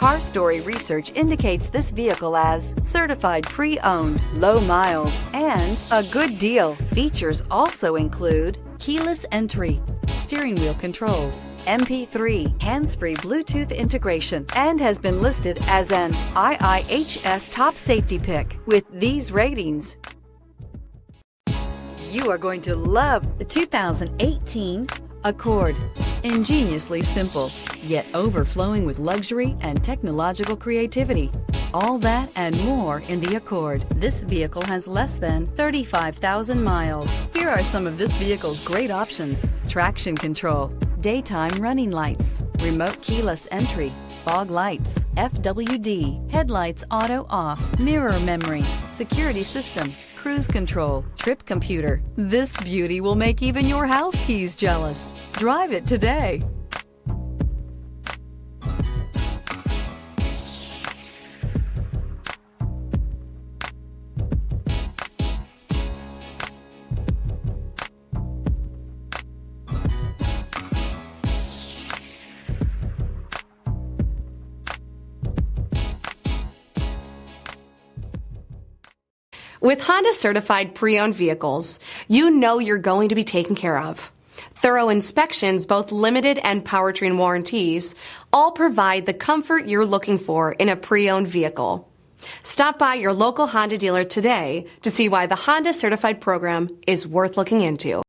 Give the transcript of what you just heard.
Car Story research indicates this vehicle as certified pre-owned, low miles, and a good deal. Features also include keyless entry, steering wheel controls, MP3, hands-free Bluetooth integration, and has been listed as an IIHS top safety pick. With these ratings, you are going to love the 2018 Accord. Ingeniously simple, yet overflowing with luxury and technological creativity. All that and more in the Accord. This vehicle has less than 35,000 miles. Here are some of this vehicle's great options: traction control, daytime running lights, remote keyless entry, fog lights, FWD, headlights auto off, mirror memory, security system, cruise control, trip computer. This beauty will make even your house keys jealous. Drive it today. With Honda certified pre-owned vehicles, you know you're going to be taken care of. Thorough inspections, both limited and powertrain warranties, all provide the comfort you're looking for in a pre-owned vehicle. Stop by your local Honda dealer today to see why the Honda certified program is worth looking into.